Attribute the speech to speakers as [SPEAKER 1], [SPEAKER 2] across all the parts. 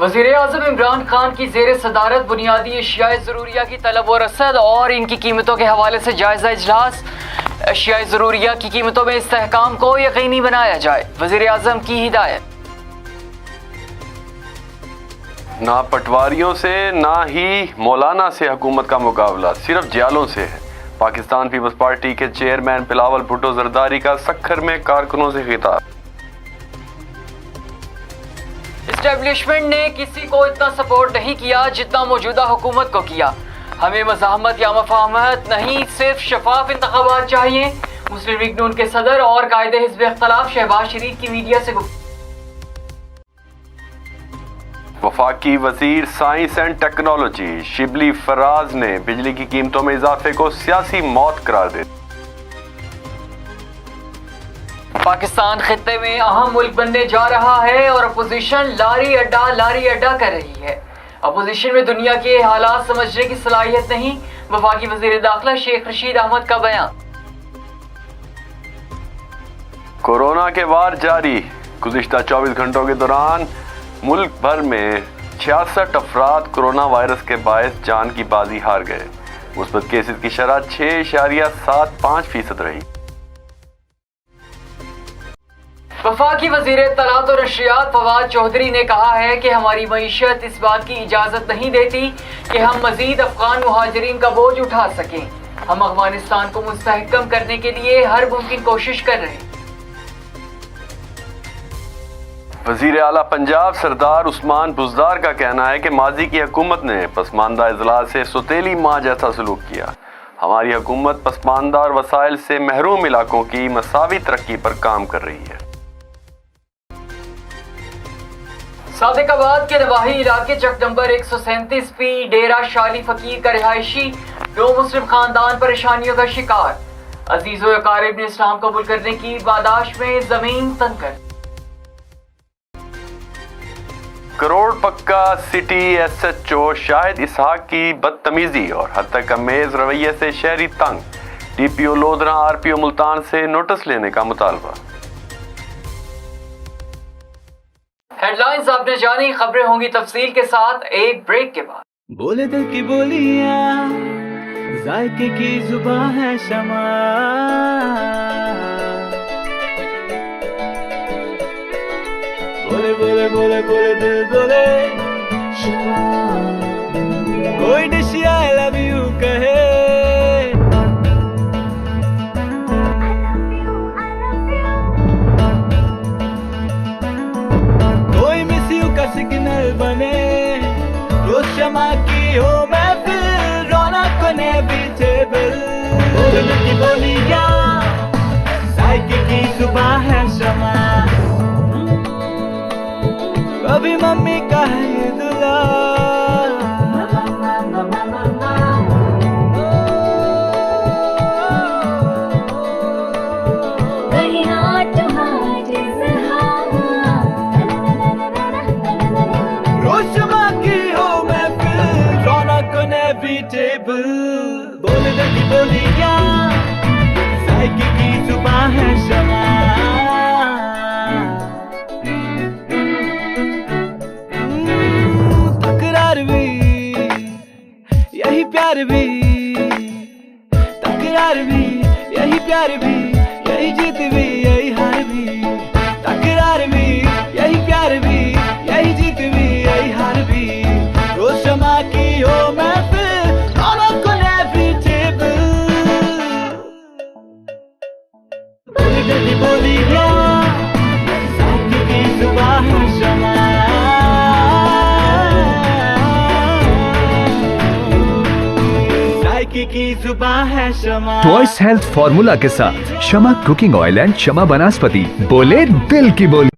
[SPEAKER 1] وزیراعظم عمران خان کی زیر صدارت بنیادی اشیاء ضروریہ کی طلب و رسد اور ان کی قیمتوں کے حوالے سے جائزہ اجلاس. اشیاء ضروریہ کی قیمتوں میں استحکام کو یقینی بنایا جائے، وزیر اعظم کی ہدایت.
[SPEAKER 2] نہ پٹواریوں سے نہ ہی مولانا سے حکومت کا مقابلہ، صرف جیالوں سے ہے. پاکستان پیپلز پارٹی کے چیئرمین بلاول بھٹو زرداری کا سکھر میں کارکنوں سے خطاب.
[SPEAKER 1] اسٹیبلشمنٹ نے کسی کو اتنا سپورٹ نہیں کیا جتنا موجودہ حکومت کو کیا. ہمیں مزاحمت یا مفاہمت نہیں، صرف شفاف انتخابات چاہیے. مسلم لیگ نون کے صدر اور قائد حزب اختلاف شہباز شریف کی میڈیا سے گفتگو.
[SPEAKER 2] وفاقی وزیر science and technology Shibli Faraz نے بجلی کی قیمتوں میں اضافے کو سیاسی موت قرار دیا.
[SPEAKER 1] پاکستان خطے میں اہم ملک بننے جا رہا ہے اور اپوزیشن لاری اڈا کر رہی ہے. اپوزیشن میں دنیا کے حالات سمجھنے کی صلاحیت نہیں، وفاقی وزیر داخلہ شیخ رشید احمد کا بیان.
[SPEAKER 2] کورونا کے وار جاری، گزشتہ 24 گھنٹوں کے دوران ملک بھر میں 66 افراد کورونا وائرس کے باعث جان کی بازی ہار گئے. مثبت کیسز کی شرح 6.75% رہی.
[SPEAKER 1] وفاقی وزیر اطلاعات و نشریات فواد چودھری نے کہا ہے کہ ہماری معیشت اس بات کی اجازت نہیں دیتی کہ ہم مزید افغان مہاجرین کا بوجھ اٹھا سکیں. ہم افغانستان کو مستحکم کرنے کے لیے ہر ممکن کوشش کر رہے ہیں.
[SPEAKER 2] وزیر اعلیٰ پنجاب سردار عثمان بزدار کا کہنا ہے کہ ماضی کی حکومت نے پسماندہ اضلاع سے سوتیلی ماں جیسا سلوک کیا. ہماری حکومت پسماندہ اور وسائل سے محروم علاقوں کی مساوی ترقی پر کام کر رہی ہے.
[SPEAKER 1] صادق آباد کے نواحی علاقے چک نمبر 137 پی ڈیرہ شالی فقیر کا رہائشی 2 مسلم خاندان پریشانیوں کا شکار. عزیز و اقارب نے اسلام قبول کرنے کی پاداش میں زمین تنگ کر.
[SPEAKER 2] کروڑ پکا سٹی ایس ایچ او شاہد اسحاق کی بدتمیزی اور حد تک امیز رویے سے شہری تنگ. ڈی پی او لودھراں آر پی او ملتان سے نوٹس لینے کا مطالبہ.
[SPEAKER 1] ہیڈ لائنز آپ نے جانی، خبریں ہوں گی تفصیل کے ساتھ ایک بریک کے بعد.
[SPEAKER 3] بولے دل کی بولیاں، ذائقے کی زبان ہے شمع، بولے بولے بولے بولے دل بولے کوئی ڈش آئی لو یو کہے، کوئی مس یو کا سگنل بنے، روز شمع کی ہو محفل، رونق کو نیویٹیبل. بولے دل کی بولیاں، ذائقے کی زبان ہے شمع، ابھی ممی کا ہے یہ دلال. روز شمع کی ہو محفل، رونق کو نیویٹیبل. بولے دل کی بولیاں، ذائقے کی زبان ہے شمع، یہی پیار بھی، تکرار بھی، یہی پیار بھی، یہی جیت بھی، یہی ہار بھی. تکرار بھی، یہی پیار بھی، یہی جیت بھی، یہی ہار بھی. روز شمع کی ہو محفل، رونق کو نیویٹیبل. بولی جلدی بولیاں، ذائقے کی زبان ہے شمع، کی زبان ہے شمع.
[SPEAKER 4] ٹوائس ہیلتھ فارمولا کے ساتھ شمع کوکنگ آئل اینڈ شمع بناسپتی. بولے دل کی بولی.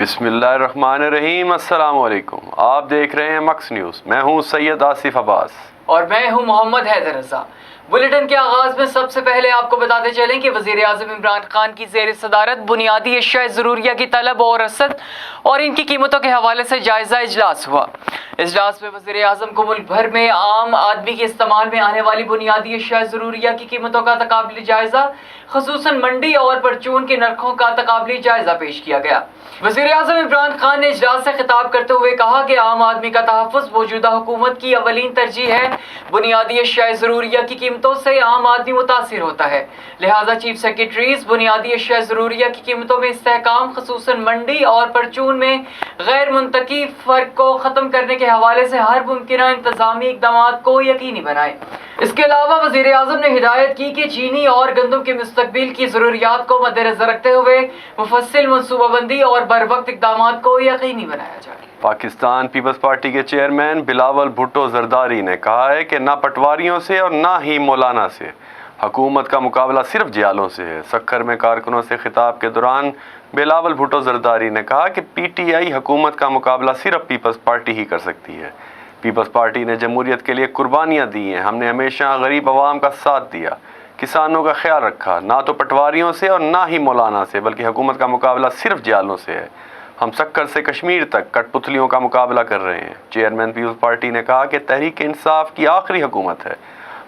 [SPEAKER 2] بسم اللہ الرحمن الرحیم، السلام علیکم۔ آپ دیکھ رہے ہیں مکس نیوز، میں ہوں سید آصف عباس
[SPEAKER 1] اور میں ہوں محمد حیدر رضا۔ بلیٹن کے آغاز میں سب سے پہلے آپ کو بتاتے چلیں کہ وزیر اعظم عمران خان کی زیر صدارت بنیادی اشیاء ضروریہ کی طلب اور رسد اور ان کی قیمتوں کے حوالے سے جائزہ اجلاس ہوا۔ اجلاس میں وزیر اعظم کو ملک بھر میں عام آدمی کے استعمال میں آنے والی بنیادی اشیاء ضروریہ کی قیمتوں کا تقابلی جائزہ، خصوصاً منڈی اور پرچون کے نرخوں کا تقابلی جائزہ پیش کیا گیا۔ وزیر اعظم عمران خان نے اجلاس سے خطاب کرتے ہوئے کہا کہ عام آدمی کا تحفظ موجودہ حکومت کی اولین ترجیح ہے۔ بنیادی اشیاء ضروریہ کی قیمتوں سے عام آدمی متاثر ہوتا ہے، لہذا چیف سیکرٹریز بنیادی اشیاء ضروریہ کی قیمتوں میں استحکام، خصوصاً منڈی اور پرچون میں غیر منطقی فرق کو ختم کرنے کے حوالے سے ہر ممکنہ انتظامی اقدامات کو یقینی بنائیں۔ اس کے علاوہ وزیر اعظم نے ہدایت کی کہ چینی اور گندم کے مستقبل کی ضروریات کو مد نظر رکھتے ہوئے مفصل منصوبہ بندی اور بروقت اقدامات کو یقینی بنایا جائے۔
[SPEAKER 2] پاکستان پیپلز پارٹی کے چیئرمین بلاول بھٹو زرداری نے کہا ہے کہ نہ پٹواریوں سے اور نہ ہی مولانا سے حکومت کا مقابلہ صرف جیالوں سے ہے۔ سکھر میں کارکنوں سے خطاب کے دوران بلاول بھٹو زرداری نے کہا کہ پی ٹی آئی حکومت کا مقابلہ صرف پیپلز پارٹی ہی کر سکتی ہے۔ پیپلز پارٹی نے جمہوریت کے لیے قربانیاں دی ہیں، ہم نے ہمیشہ غریب عوام کا ساتھ دیا، کسانوں کا خیال رکھا، نہ تو پٹواریوں سے اور نہ ہی مولانا سے بلکہ حکومت کا مقابلہ صرف جیالوں سے ہے۔ ہم سکر سے کشمیر تک کٹ پتلیوں کا مقابلہ کر رہے ہیں۔ چیئرمین پیپلز پارٹی نے کہا کہ تحریک انصاف کی آخری حکومت ہے،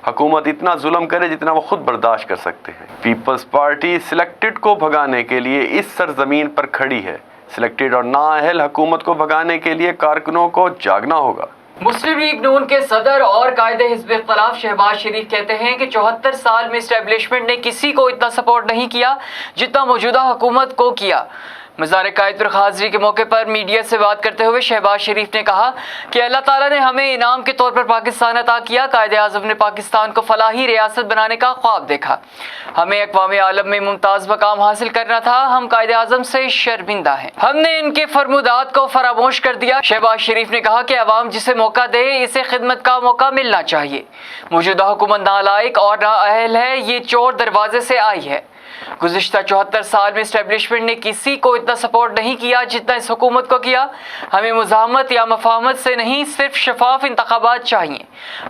[SPEAKER 2] حکومت اتنا ظلم کرے جتنا وہ خود برداشت کر سکتے ہیں۔ پیپلز پارٹی سلیکٹڈ کو بھگانے کے لیے اس سرزمین پر کھڑی ہے۔ سلیکٹڈ اور نااہل حکومت کو بھگانے کے لیے کارکنوں کو جاگنا ہوگا۔
[SPEAKER 1] مسلم لیگ نون کے صدر اور قائد حزب اختلاف شہباز شریف کہتے ہیں کہ 74 سال میں اسٹیبلشمنٹ نے کسی کو اتنا سپورٹ نہیں کیا جتنا موجودہ حکومت کو کیا۔ مزار قائد پر حاضری کے موقع پر میڈیا سے بات کرتے ہوئے شہباز شریف نے کہا کہ اللہ تعالیٰ نے ہمیں انعام کے طور پر پاکستان عطا کیا۔ قائد اعظم نے پاکستان کو فلاحی ریاست بنانے کا خواب دیکھا، ہمیں اقوام عالم میں ممتاز مقام حاصل کرنا تھا، ہم قائد اعظم سے شرمندہ ہیں، ہم نے ان کے فرمودات کو فراموش کر دیا۔ شہباز شریف نے کہا کہ عوام جسے موقع دے اسے خدمت کا موقع ملنا چاہیے۔ موجودہ حکومت نالائق اور نااہل ہے، یہ چور دروازے سے آئی ہے۔ گزشتہ 74 سال میں اسٹیبلشمنٹ نے کسی کو اتنا سپورٹ نہیں کیا جتنا اس حکومت کو کیا۔ ہمیں مزاحمت یا مفاہمت سے نہیں، صرف شفاف انتخابات چاہیے۔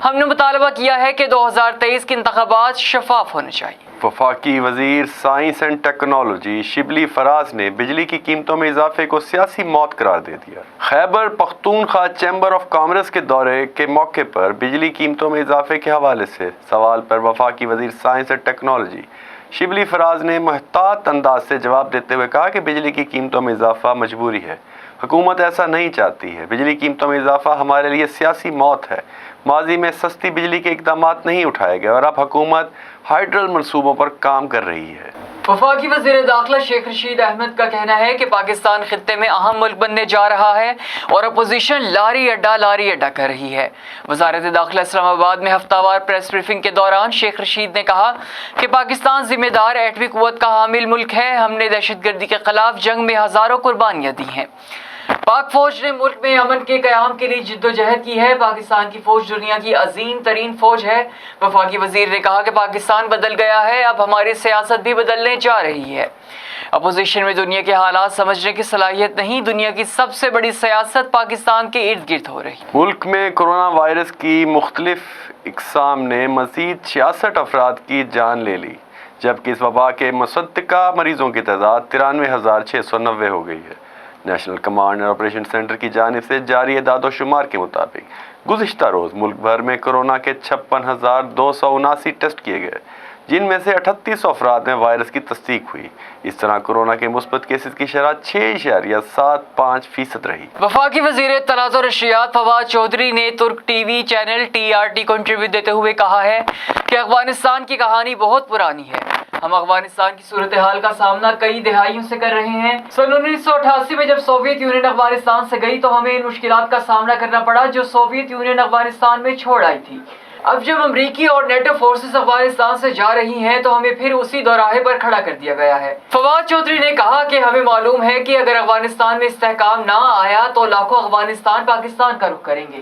[SPEAKER 1] ہم نے مطالبہ کیا ہے کہ 2023 کے انتخابات شفاف ہونے چاہیے۔
[SPEAKER 2] وفاقی وزیر science and technology Shibli Faraz نے بجلی کی قیمتوں میں اضافے کو سیاسی موت قرار دے دیا۔ Khyber Pakhtunkhwa chamber of commerce کے دورے کے موقع پر بجلی قیمتوں میں اضافے کے حوالے سے سوال پر وفاقی وزیر science and technology Shibli Faraz نے محتاط انداز سے جواب دیتے ہوئے کہا کہ بجلی کی قیمتوں میں اضافہ مجبوری ہے، حکومت ایسا نہیں چاہتی ہے۔ بجلی قیمتوں میں اضافہ ہمارے لیے سیاسی موت ہے۔ ماضی میں سستی بجلی کے اقدامات نہیں اٹھائے گئے اور اب حکومت ہائیڈرل منصوبوں پر کام کر رہی ہے۔
[SPEAKER 1] وفاقی وزیر داخلہ شیخ رشید احمد کا کہنا ہے کہ پاکستان خطے میں اہم ملک بننے جا رہا ہے اور اپوزیشن لاری اڈا کر رہی ہے۔ وزارت داخلہ اسلام آباد میں ہفتہ وار پریس بریفنگ کے دوران شیخ رشید نے کہا کہ پاکستان ذمہ دار ایٹمی قوت کا حامل ملک ہے، ہم نے دہشت گردی کے خلاف جنگ میں ہزاروں قربانیاں دی ہیں۔ پاک فوج نے ملک میں امن کے قیام کے لیے جدوجہد کی ہے، پاکستان کی فوج دنیا کی عظیم ترین فوج ہے۔ وفاقی وزیر نے کہا کہ پاکستان بدل گیا ہے، اب ہماری سیاست بھی بدلنے جا رہی ہے۔ اپوزیشن میں دنیا کے حالات سمجھنے کی صلاحیت نہیں، دنیا کی سب سے بڑی سیاست پاکستان کے ارد گرد ہو رہی۔
[SPEAKER 2] ملک میں کورونا وائرس کی مختلف اقسام نے مزید 66 افراد کی جان لے لی، جبکہ اس وبا کے مصدقہ مریضوں کی تعداد 93,690 ہو گئی ہے۔ National command and operation centre کی جانب سے جاری اعداد و شمار کے مطابق گزشتہ روز ملک بھر میں کورونا کے 56,279 ٹیسٹ کیے گئے، جن میں سے 3800 افراد میں وائرس کی تصدیق ہوئی۔ اس طرح کورونا کے مثبت کیسز کی شرح 6.75% رہی۔
[SPEAKER 1] وفاقی وزیر اطلاعات و نشریات فواد چودھری نے ترک ٹی وی چینل TRT کو انٹرویو دیتے ہوئے کہا ہے کہ افغانستان کی کہانی بہت پرانی ہے، ہم افغانستان کی صورتحال کا سامنا کئی دہائیوں سے کر رہے ہیں۔ سن 1988 میں جب سوویت یونین افغانستان سے گئی تو ہمیں ان مشکلات کا سامنا کرنا پڑا جو سوویت یونین افغانستان میں چھوڑ آئی تھی۔ اب جب امریکی اور نیٹو فورسز افغانستان سے جا رہی ہیں تو ہمیں پھر اسی دوراہے پر کھڑا کر دیا گیا ہے۔ فواد چودھری نے کہا کہ ہمیں معلوم ہے کہ اگر افغانستان میں استحکام نہ آیا تو لاکھوں افغانستان پاکستان کا رخ کریں گے۔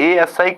[SPEAKER 2] ASI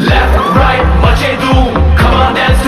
[SPEAKER 3] Left, right, much ado, come on dance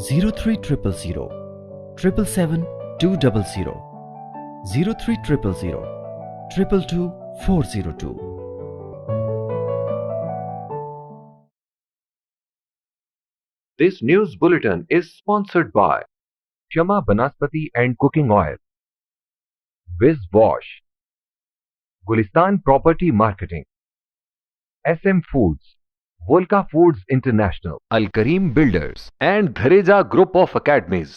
[SPEAKER 5] 0300 777 200 0300 222 402।
[SPEAKER 6] This news bulletin is sponsored by Shama Banaspati and Cooking Oil, Wiz Wash, Gulistan Property Marketing, SM Foods, Volca Foods International, Al Kareem Builders and Dhareja Group of Academies.